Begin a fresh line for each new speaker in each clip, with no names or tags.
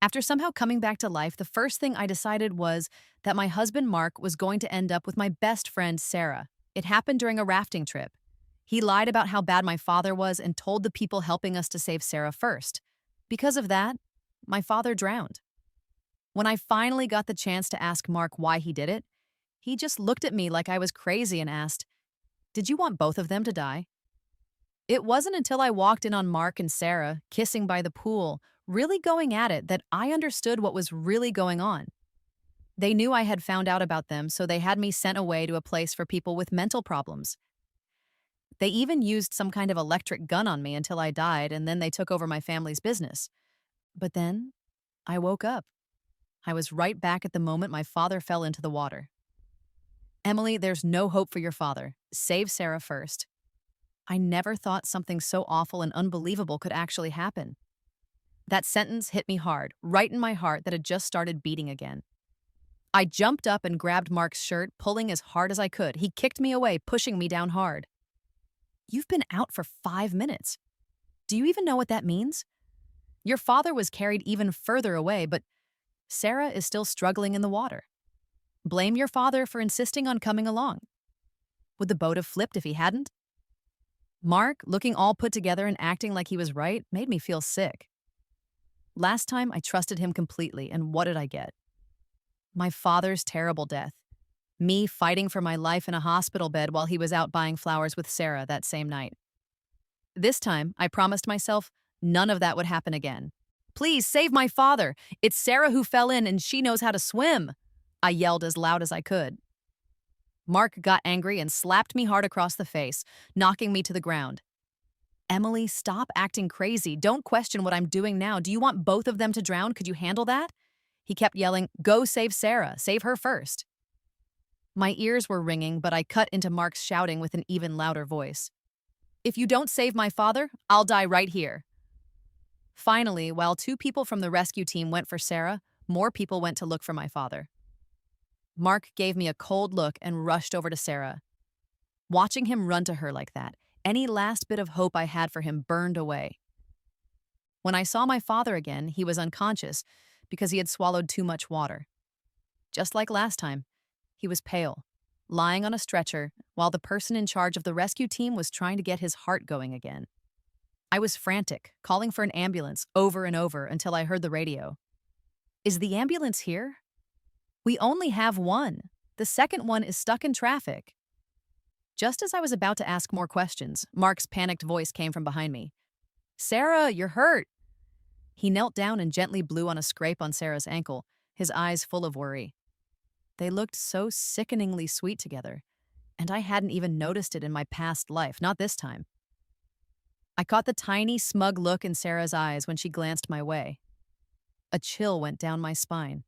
After somehow coming back to life, the first thing I decided was that my husband Mark was going to end up with my best friend Sarah. It happened during a rafting trip. He lied about how bad my father was and told the people helping us to save Sarah first. Because of that, my father drowned. When I finally got the chance to ask Mark why he did it, he just looked at me like I was crazy and asked, "Did you want both of them to die?" It wasn't until I walked in on Mark and Sarah, kissing by the pool, really going at it, that I understood what was really going on. They knew I had found out about them, so they had me sent away to a place for people with mental problems. They even used some kind of electric gun on me until I died, and then they took over my family's business. But then, I woke up. I was right back at the moment my father fell into the water. Emily, there's no hope for your father. Save Sarah first. I never thought something so awful and unbelievable could actually happen. That sentence hit me hard, right in my heart that had just started beating again. I jumped up and grabbed Mark's shirt, pulling as hard as I could. He kicked me away, pushing me down hard. "You've been out for 5 minutes. Do you even know what that means? Your father was carried even further away, but Sarah is still struggling in the water. Blame your father for insisting on coming along. Would the boat have flipped if he hadn't?" Mark, looking all put together and acting like he was right, made me feel sick. Last time, I trusted him completely, and what did I get? My father's terrible death. Me fighting for my life in a hospital bed while he was out buying flowers with Sarah that same night. This time, I promised myself none of that would happen again. "Please save my father. It's Sarah who fell in and she knows how to swim," I yelled as loud as I could. Mark got angry and slapped me hard across the face, knocking me to the ground. "Emily, stop acting crazy. Don't question what I'm doing now. Do you want both of them to drown? Could you handle that?" He kept yelling, "Go save Sarah. Save her first." My ears were ringing, but I cut into Mark's shouting with an even louder voice. "If you don't save my father, I'll die right here." Finally, while 2 people from the rescue team went for Sarah, more people went to look for my father. Mark gave me a cold look and rushed over to Sarah. Watching him run to her like that, any last bit of hope I had for him burned away. When I saw my father again, he was unconscious because he had swallowed too much water. Just like last time, he was pale, lying on a stretcher while the person in charge of the rescue team was trying to get his heart going again. I was frantic, calling for an ambulance over and over until I heard the radio. "Is the ambulance here? We only have one. The second one is stuck in traffic." Just as I was about to ask more questions, Mark's panicked voice came from behind me. "Sarah, you're hurt." He knelt down and gently blew on a scrape on Sarah's ankle, his eyes full of worry. They looked so sickeningly sweet together, and I hadn't even noticed it in my past life, not this time. I caught the tiny, smug look in Sarah's eyes when she glanced my way. A chill went down my spine.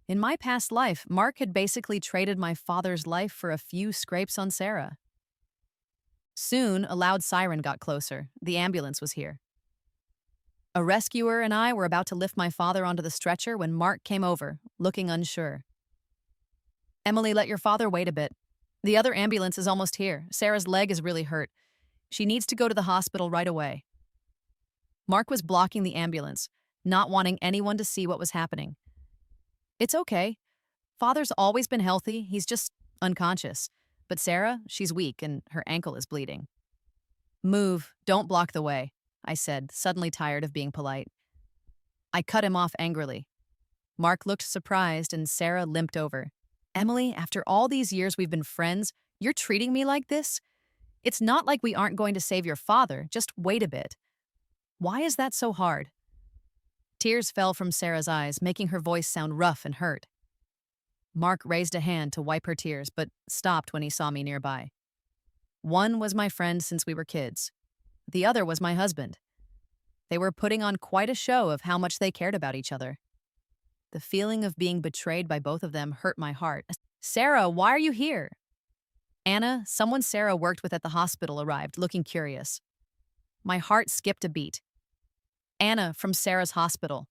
In my past life, Mark had basically traded my father's life for a few scrapes on Sarah. Soon, a loud siren got closer. The ambulance was here. A rescuer and I were about to lift my father onto the stretcher when Mark came over, looking unsure. "Emily, let your father wait a bit. The other ambulance is almost here. Sarah's leg is really hurt. She needs to go to the hospital right away." Mark was blocking the ambulance, not wanting anyone to see what was happening. "It's okay. Father's always been healthy. He's just unconscious. But Sarah, she's weak and her ankle is bleeding." "Move. Don't block the way," I said, suddenly tired of being polite. I cut him off angrily. Mark looked surprised and Sarah limped over. "Emily, after all these years we've been friends, you're treating me like this? It's not like we aren't going to save your father. Just wait a bit. Why is that so hard?" Tears fell from Sarah's eyes, making her voice sound rough and hurt. Mark raised a hand to wipe her tears, but stopped when he saw me nearby. One was my friend since we were kids. The other was my husband. They were putting on quite a show of how much they cared about each other. The feeling of being betrayed by both of them hurt my heart. "Sarah, why are you here?" Anna, someone Sarah worked with at the hospital, arrived, looking curious. My heart skipped a beat. "Anna, from Sarah's hospital."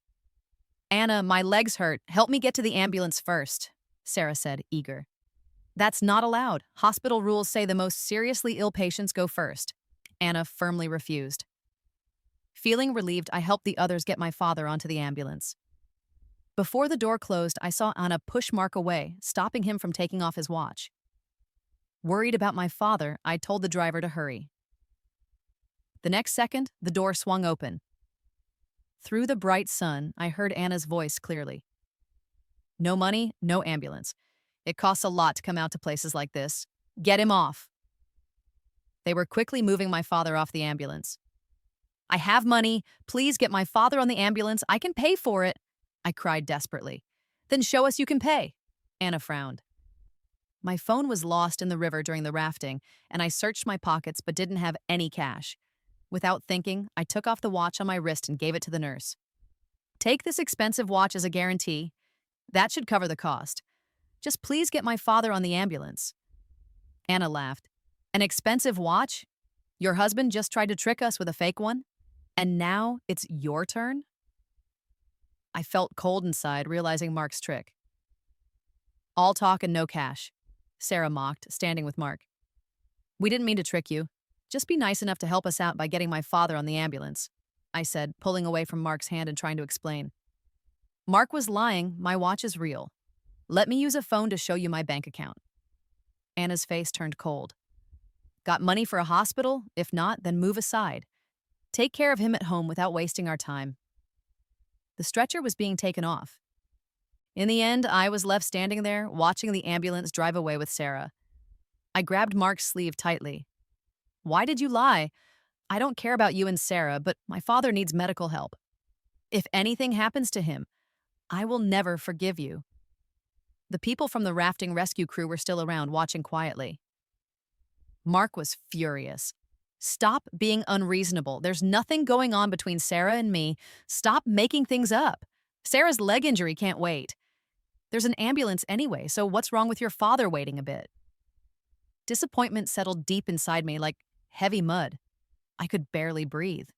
"Anna, my legs hurt. Help me get to the ambulance first," Sarah said, eager. "That's not allowed. Hospital rules say the most seriously ill patients go first." Anna firmly refused. Feeling relieved, I helped the others get my father onto the ambulance. Before the door closed, I saw Anna push Mark away, stopping him from taking off his watch. Worried about my father, I told the driver to hurry. The next second, the door swung open. Through the bright sun, I heard Anna's voice clearly. No money, no ambulance. It costs a lot to come out to places like this. Get him off. They were quickly moving my father off the ambulance. I have money. Please get my father on the ambulance. I can pay for it, I cried desperately. Then show us you can pay. Anna frowned. My phone was lost in the river during the rafting, and I searched my pockets but didn't have any cash. Without thinking, I took off the watch on my wrist and gave it to the nurse. Take this expensive watch as a guarantee. That should cover the cost. Just please get my father on the ambulance. Anna laughed. An expensive watch? Your husband just tried to trick us with a fake one? And now it's your turn? I felt cold inside, realizing Mark's trick. All talk and no cash, Sarah mocked, standing with Mark. We didn't mean to trick you. Just be nice enough to help us out by getting my father on the ambulance, I said, pulling away from Mark's hand and trying to explain. Mark was lying. My watch is real. Let me use a phone to show you my bank account. Anna's face turned cold. Got money for a hospital? If not, then move aside. Take care of him at home without wasting our time. The stretcher was being taken off. In the end, I was left standing there, watching the ambulance drive away with Sarah. I grabbed Mark's sleeve tightly. Why did you lie? I don't care about you and Sarah, but my father needs medical help. If anything happens to him, I will never forgive you. The people from the rafting rescue crew were still around, watching quietly. Mark was furious. Stop being unreasonable. There's nothing going on between Sarah and me. Stop making things up. Sarah's leg injury can't wait. There's an ambulance anyway, so what's wrong with your father waiting a bit? Disappointment settled deep inside me like heavy mud. I could barely breathe.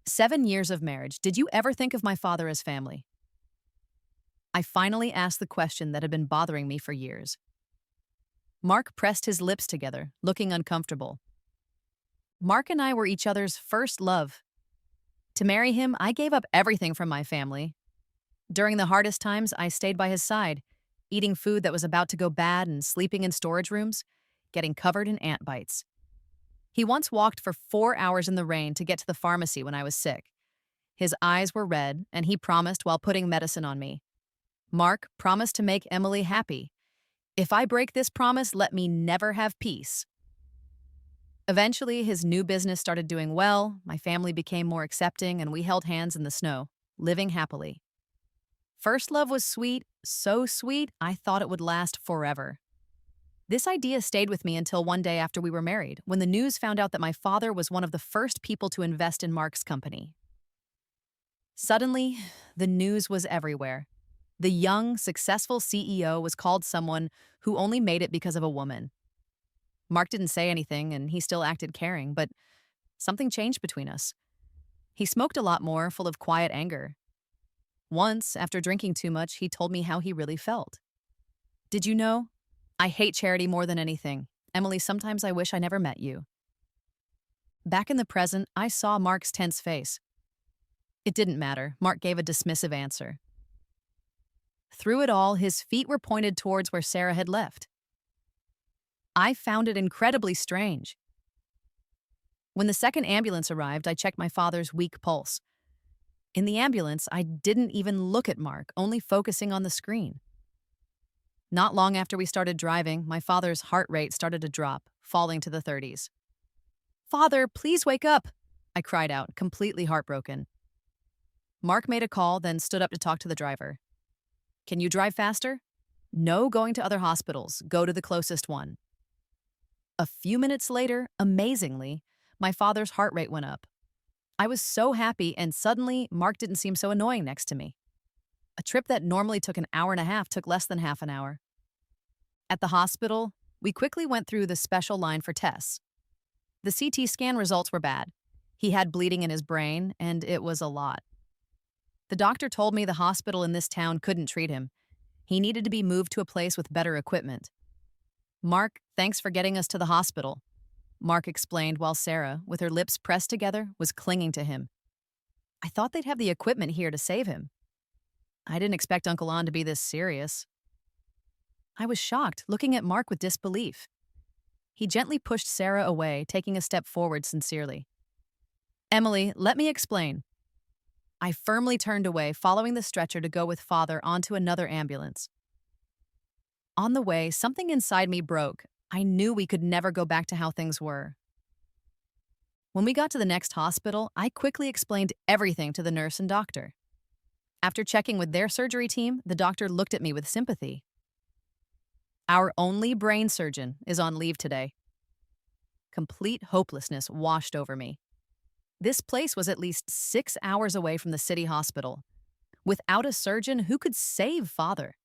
7 years of marriage. Did you ever think of my father as family? I finally asked the question that had been bothering me for years. Mark pressed his lips together, looking uncomfortable. Mark and I were each other's first love. To marry him, I gave up everything from my family. During the hardest times, I stayed by his side, eating food that was about to go bad and sleeping in storage rooms, getting covered in ant bites. He once walked for 4 hours in the rain to get to the pharmacy when I was sick. His eyes were red, and he promised while putting medicine on me. Mark promised to make Emily happy. If I break this promise, let me never have peace. Eventually, his new business started doing well, my family became more accepting, and we held hands in the snow, living happily. First love was sweet, so sweet, I thought it would last forever. This idea stayed with me until one day after we were married, when the news found out that my father was one of the first people to invest in Mark's company. Suddenly, the news was everywhere. The young, successful CEO was called someone who only made it because of a woman. Mark didn't say anything, and he still acted caring, but something changed between us. He smoked a lot more, full of quiet anger. Once, after drinking too much, he told me how he really felt. Did you know? I hate charity more than anything. Emily, sometimes I wish I never met you. Back in the present, I saw Mark's tense face. It didn't matter. Mark gave a dismissive answer. Through it all, his feet were pointed towards where Sarah had left. I found it incredibly strange. When the second ambulance arrived, I checked my father's weak pulse. In the ambulance, I didn't even look at Mark, only focusing on the screen. Not long after we started driving, my father's heart rate started to drop, falling to the 30s. Father, please wake up, I cried out, completely heartbroken. Mark made a call, then stood up to talk to the driver. Can you drive faster? No going to other hospitals. Go to the closest one. A few minutes later, amazingly, my father's heart rate went up. I was so happy, and suddenly, Mark didn't seem so annoying next to me. A trip that normally took an hour and a half took less than half an hour. At the hospital, we quickly went through the special line for tests. The CT scan results were bad. He had bleeding in his brain, and it was a lot. The doctor told me the hospital in this town couldn't treat him. He needed to be moved to a place with better equipment. Mark, thanks for getting us to the hospital, Mark explained while Sarah, with her lips pressed together, was clinging to him. I thought they'd have the equipment here to save him. I didn't expect Uncle An to be this serious. I was shocked, looking at Mark with disbelief. He gently pushed Sarah away, taking a step forward sincerely. Emily, let me explain. I firmly turned away, following the stretcher to go with Father onto another ambulance. On the way, something inside me broke. I knew we could never go back to how things were. When we got to the next hospital, I quickly explained everything to the nurse and doctor. After checking with their surgery team, the doctor looked at me with sympathy. Our only brain surgeon is on leave today. Complete hopelessness washed over me. This place was at least 6 hours away from the city hospital. Without a surgeon, who could save Father?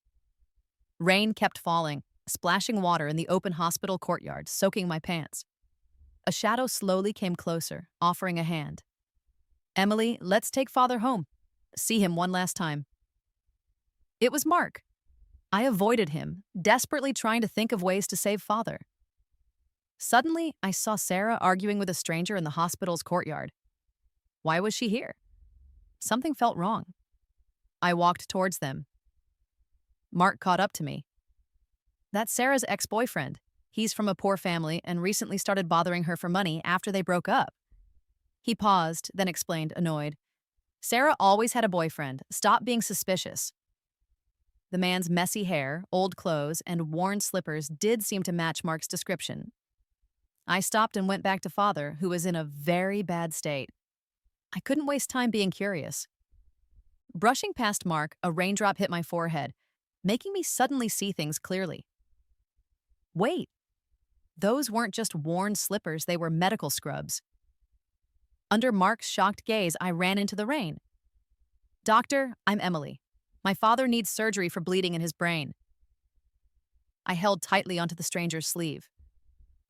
Rain kept falling, splashing water in the open hospital courtyard, soaking my pants. A shadow slowly came closer, offering a hand. Emily, let's take Father home. See him one last time. It was Mark. I avoided him, desperately trying to think of ways to save Father. Suddenly, I saw Sarah arguing with a stranger in the hospital's courtyard. Why was she here? Something felt wrong. I walked towards them. Mark caught up to me. That's Sarah's ex-boyfriend. He's from a poor family and recently started bothering her for money after they broke up. He paused, then explained, annoyed. Sarah always had a boyfriend. Stop being suspicious. The man's messy hair, old clothes, and worn slippers did seem to match Mark's description. I stopped and went back to Father, who was in a very bad state. I couldn't waste time being curious. Brushing past Mark, a raindrop hit my forehead, making me suddenly see things clearly. Wait, those weren't just worn slippers, they were medical scrubs. Under Mark's shocked gaze, I ran into the rain. Doctor, I'm Emily. My father needs surgery for bleeding in his brain. I held tightly onto the stranger's sleeve.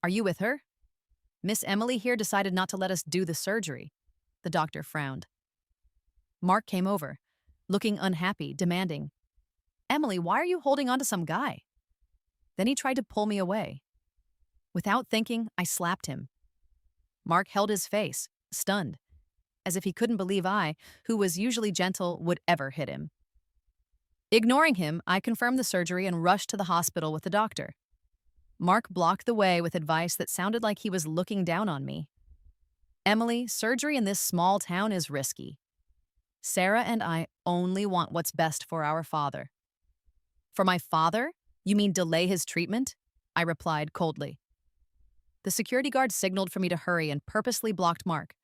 Are you with her? Miss Emily here decided not to let us do the surgery. The doctor frowned. Mark came over, looking unhappy, demanding, Emily, why are you holding on to some guy? Then he tried to pull me away. Without thinking, I slapped him. Mark held his face, stunned, as if he couldn't believe I, who was usually gentle, would ever hit him. Ignoring him, I confirmed the surgery and rushed to the hospital with the doctor. Mark blocked the way with advice that sounded like he was looking down on me. Emily, surgery in this small town is risky. Sarah and I only want what's best for our father. For my father? You mean delay his treatment? I replied coldly. The security guard signaled for me to hurry and purposely blocked Mark.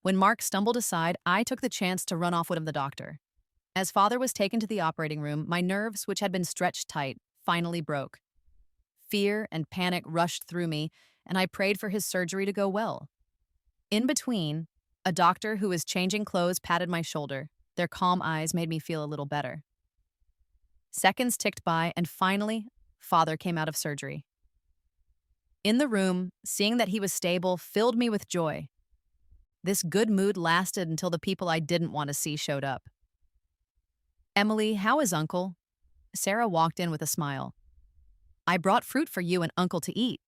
When Mark stumbled aside, I took the chance to run off with the doctor. As Father was taken to the operating room, my nerves, which had been stretched tight, finally broke. Fear and panic rushed through me, and I prayed for his surgery to go well. In between, a doctor who was changing clothes patted my shoulder. Their calm eyes made me feel a little better. Seconds ticked by, and finally, Father came out of surgery. In the room, seeing that he was stable filled me with joy. This good mood lasted until the people I didn't want to see showed up. Emily, how is Uncle? Sarah walked in with a smile. I brought fruit for you and Uncle to eat.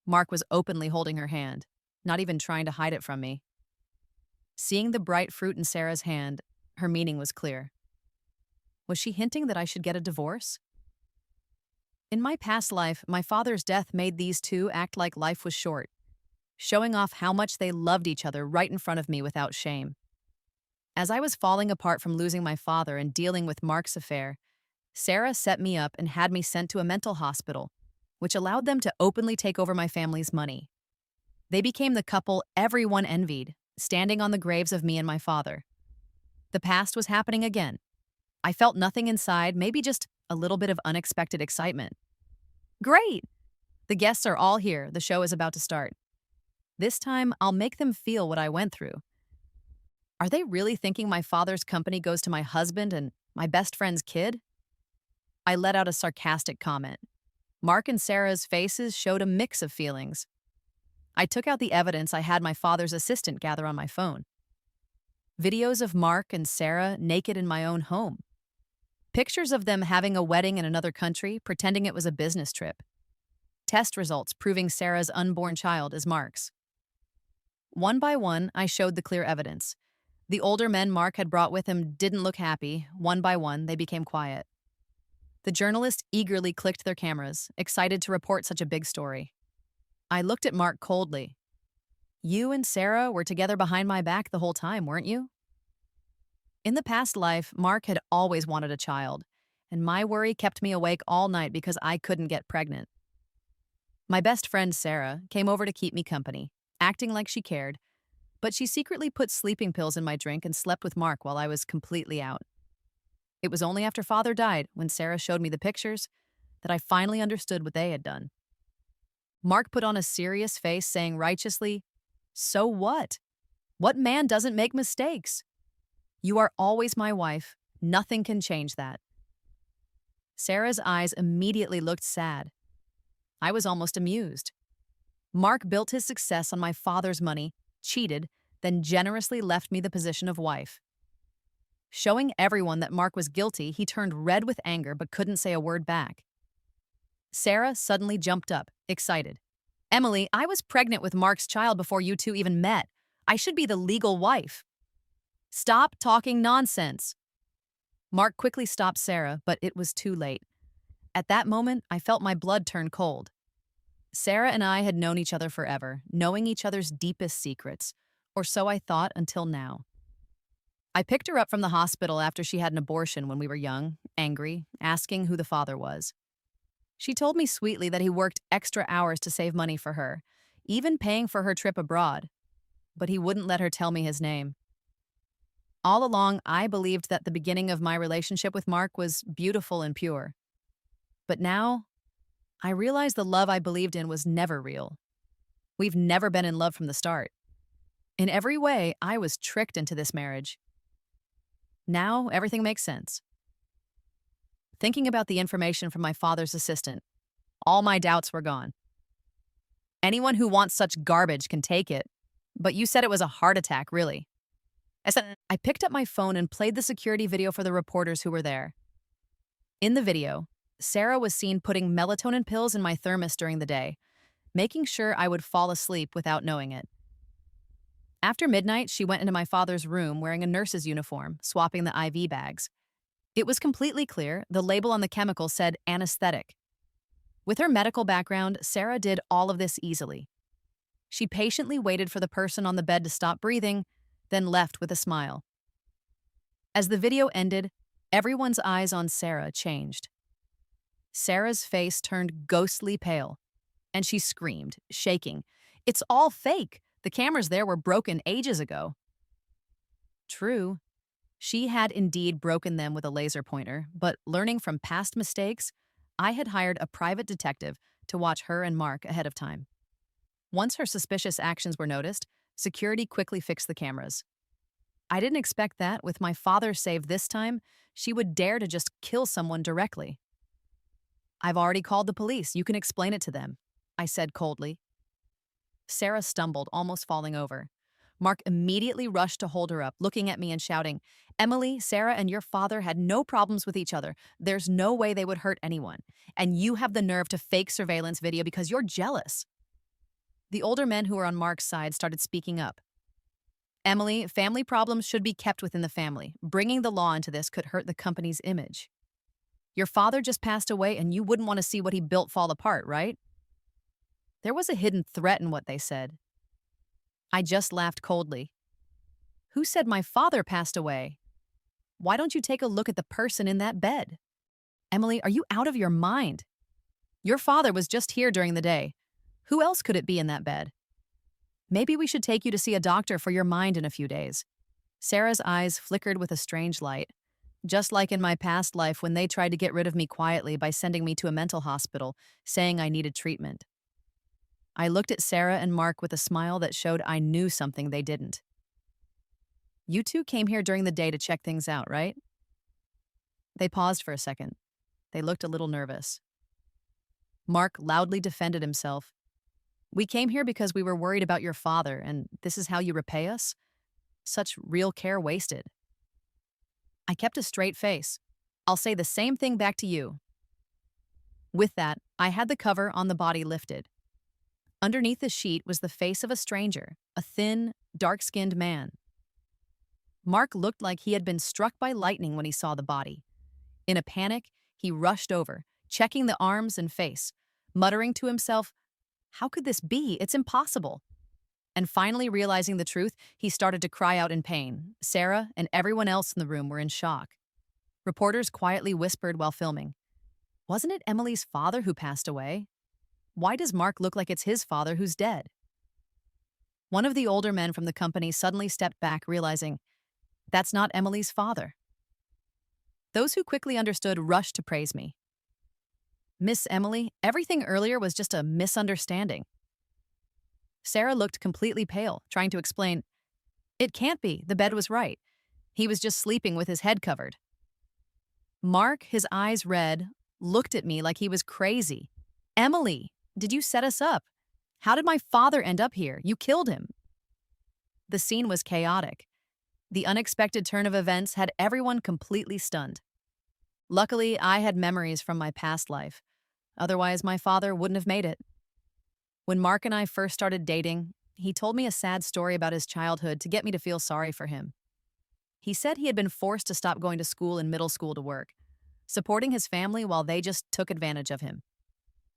Mark was openly holding her hand, not even trying to hide it from me. Seeing the bright fruit in Sarah's hand, her meaning was clear. Was she hinting that I should get a divorce? In my past life, my father's death made these two act like life was short, showing off how much they loved each other right in front of me without shame. As I was falling apart from losing my father and dealing with Mark's affair, Sarah set me up and had me sent to a mental hospital, which allowed them to openly take over my family's money. They became the couple everyone envied, standing on the graves of me and my father. The past was happening again. I felt nothing inside, maybe just a little bit of unexpected excitement. Great! The guests are all here. The show is about to start. This time, I'll make them feel what I went through. Are they really thinking my father's company goes to my husband and my best friend's kid? I let out a sarcastic comment. Mark and Sarah's faces showed a mix of feelings. I took out the evidence I had my father's assistant gather on my phone. Videos of Mark and Sarah naked in my own home. Pictures of them having a wedding in another country, pretending it was a business trip. Test results proving Sarah's unborn child is Mark's. One by one, I showed the clear evidence. The older men Mark had brought with him didn't look happy. One by one, they became quiet. The journalists eagerly clicked their cameras, excited to report such a big story. I looked at Mark coldly. You and Sarah were together behind my back the whole time, weren't you? In the past life, Mark had always wanted a child, and my worry kept me awake all night because I couldn't get pregnant. My best friend, Sarah, came over to keep me company, acting like she cared, but she secretly put sleeping pills in my drink and slept with Mark while I was completely out. It was only after Father died, when Sarah showed me the pictures, that I finally understood what they had done. Mark put on a serious face, saying righteously, "So what? What man doesn't make mistakes? You are always my wife. Nothing can change that." Sarah's eyes immediately looked sad. I was almost amused. Mark built his success on my father's money, cheated, then generously left me the position of wife. Showing everyone that Mark was guilty, he turned red with anger but couldn't say a word back. Sarah suddenly jumped up, excited. "Emily, I was pregnant with Mark's child before you two even met. I should be the legal wife." "Stop talking nonsense." Mark quickly stopped Sarah, but it was too late. At that moment, I felt my blood turn cold. Sarah and I had known each other forever, knowing each other's deepest secrets, or so I thought until now. I picked her up from the hospital after she had an abortion when we were young, angry, asking who the father was. She told me sweetly that he worked extra hours to save money for her, even paying for her trip abroad, but he wouldn't let her tell me his name. All along, I believed that the beginning of my relationship with Mark was beautiful and pure. But now, I realize the love I believed in was never real. We've never been in love from the start. In every way, I was tricked into this marriage. Now, everything makes sense. Thinking about the information from my father's assistant, all my doubts were gone. Anyone who wants such garbage can take it, but you said it was a heart attack, really. I picked up my phone and played the security video for the reporters who were there. In the video, Sarah was seen putting melatonin pills in my thermos during the day, making sure I would fall asleep without knowing it. After midnight, she went into my father's room wearing a nurse's uniform, swapping the IV bags. It was completely clear the label on the chemical said anesthetic. With her medical background, Sarah did all of this easily. She patiently waited for the person on the bed to stop breathing, then left with a smile. As the video ended, everyone's eyes on Sarah changed. Sarah's face turned ghostly pale, and she screamed, shaking, "It's all fake! The cameras there were broken ages ago." True, she had indeed broken them with a laser pointer, but learning from past mistakes, I had hired a private detective to watch her and Mark ahead of time. Once her suspicious actions were noticed, security quickly fixed the cameras. I didn't expect that, with my father saved this time, she would dare to just kill someone directly. "I've already called the police. You can explain it to them," I said coldly. Sarah stumbled, almost falling over. Mark immediately rushed to hold her up, looking at me and shouting, "Emily, Sarah, and your father had no problems with each other. There's no way they would hurt anyone. And you have the nerve to fake surveillance video because you're jealous." The older men who were on Mark's side started speaking up. "Emily, family problems should be kept within the family. Bringing the law into this could hurt the company's image. Your father just passed away and you wouldn't want to see what he built fall apart, right?" There was a hidden threat in what they said. I just laughed coldly. "Who said my father passed away? Why don't you take a look at the person in that bed? Emily, are you out of your mind? Your father was just here during the day. Who else could it be in that bed? Maybe we should take you to see a doctor for your mind in a few days." Sarah's eyes flickered with a strange light, just like in my past life when they tried to get rid of me quietly by sending me to a mental hospital, saying I needed treatment. I looked at Sarah and Mark with a smile that showed I knew something they didn't. "You two came here during the day to check things out, right?" They paused for a second. They looked a little nervous. Mark loudly defended himself. "We came here because we were worried about your father, and this is how you repay us? Such real care wasted." I kept a straight face. "I'll say the same thing back to you." With that, I had the cover on the body lifted. Underneath the sheet was the face of a stranger, a thin, dark-skinned man. Mark looked like he had been struck by lightning when he saw the body. In a panic, he rushed over, checking the arms and face, muttering to himself, "How could this be? It's impossible." And finally realizing the truth, he started to cry out in pain. Sarah and everyone else in the room were in shock. Reporters quietly whispered while filming, "Wasn't it Emily's father who passed away? Why does Mark look like it's his father who's dead?" One of the older men from the company suddenly stepped back, realizing, "That's not Emily's father." Those who quickly understood rushed to praise me. "Miss Emily, everything earlier was just a misunderstanding." Sarah looked completely pale, trying to explain, "It can't be, the bed was right. He was just sleeping with his head covered." Mark, his eyes red, looked at me like he was crazy. "Emily, did you set us up? How did my father end up here? You killed him." The scene was chaotic. The unexpected turn of events had everyone completely stunned. Luckily, I had memories from my past life. Otherwise, my father wouldn't have made it. When Mark and I first started dating, he told me a sad story about his childhood to get me to feel sorry for him. He said he had been forced to stop going to school in middle school to work, supporting his family while they just took advantage of him.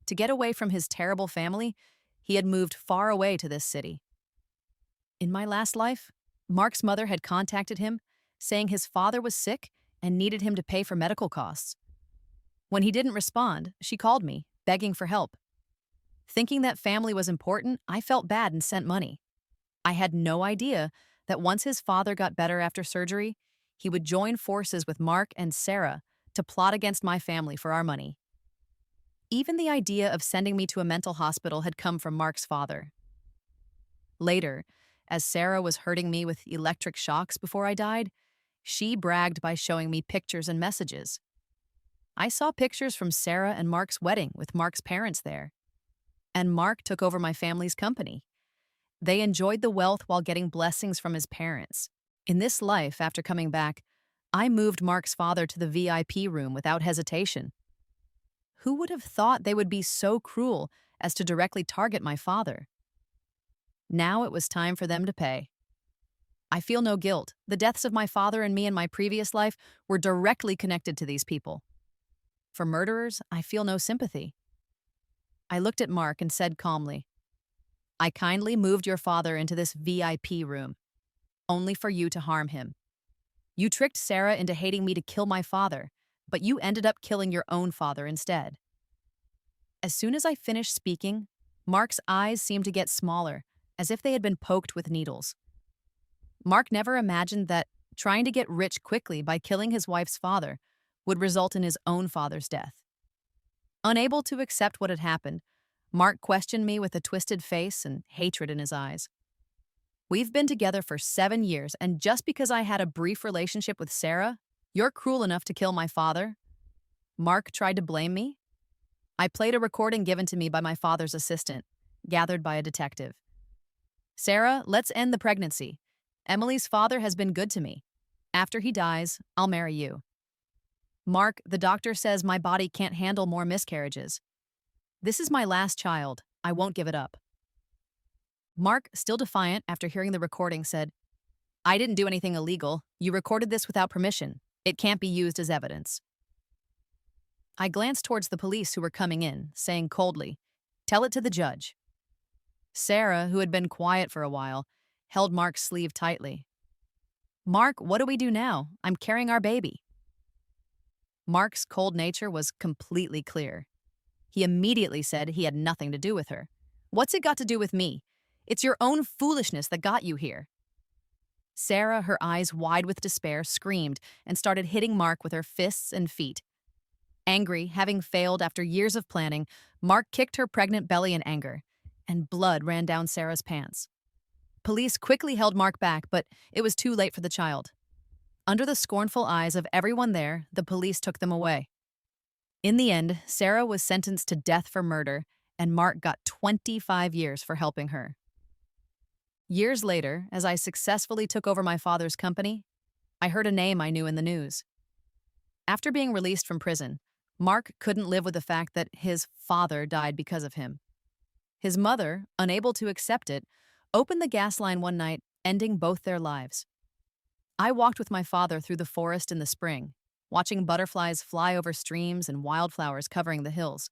To get away from his terrible family, he had moved far away to this city. In my last life, Mark's mother had contacted him, saying his father was sick and needed him to pay for medical costs. When he didn't respond, she called me, begging for help. Thinking that family was important, I felt bad and sent money. I had no idea that once his father got better after surgery, he would join forces with Mark and Sarah to plot against my family for our money. Even the idea of sending me to a mental hospital had come from Mark's father. Later, as Sarah was hurting me with electric shocks before I died, she bragged by showing me pictures and messages. I saw pictures from Sarah and Mark's wedding with Mark's parents there. And Mark took over my family's company. They enjoyed the wealth while getting blessings from his parents. In this life, after coming back, I moved Mark's father to the VIP room without hesitation. Who would have thought they would be so cruel as to directly target my father? Now it was time for them to pay. I feel no guilt. The deaths of my father and me in my previous life were directly connected to these people. For murderers, I feel no sympathy. I looked at Mark and said calmly, "I kindly moved your father into this VIP room, only for you to harm him. You tricked Sarah into hating me to kill my father, but you ended up killing your own father instead." As soon as I finished speaking, Mark's eyes seemed to get smaller, as if they had been poked with needles. Mark never imagined that trying to get rich quickly by killing his wife's father would result in his own father's death. Unable to accept what had happened, Mark questioned me with a twisted face and hatred in his eyes. "We've been together for 7 years, and just because I had a brief relationship with Sarah, you're cruel enough to kill my father?" Mark tried to blame me. I played a recording given to me by my father's assistant, gathered by a detective. "Sarah, let's end the pregnancy. Emily's father has been good to me. After he dies, I'll marry you." "Mark, the doctor says my body can't handle more miscarriages. This is my last child. I won't give it up." Mark, still defiant after hearing the recording, said, "I didn't do anything illegal. You recorded this without permission. It can't be used as evidence." I glanced towards the police who were coming in, saying coldly, "Tell it to the judge." Sarah, who had been quiet for a while, held Mark's sleeve tightly. "Mark, what do we do now? I'm carrying our baby." Mark's cold nature was completely clear. He immediately said he had nothing to do with her. "What's it got to do with me? It's your own foolishness that got you here." Sarah, her eyes wide with despair, screamed and started hitting Mark with her fists and feet. Angry, having failed after years of planning, Mark kicked her pregnant belly in anger, and blood ran down Sarah's pants. Police quickly held Mark back, but it was too late for the child. Under the scornful eyes of everyone there, the police took them away. In the end, Sarah was sentenced to death for murder, and Mark got 25 years for helping her. Years later, as I successfully took over my father's company, I heard a name I knew in the news. After being released from prison, Mark couldn't live with the fact that his father died because of him. His mother, unable to accept it, opened the gas line one night, ending both their lives. I walked with my father through the forest in the spring, watching butterflies fly over streams and wildflowers covering the hills.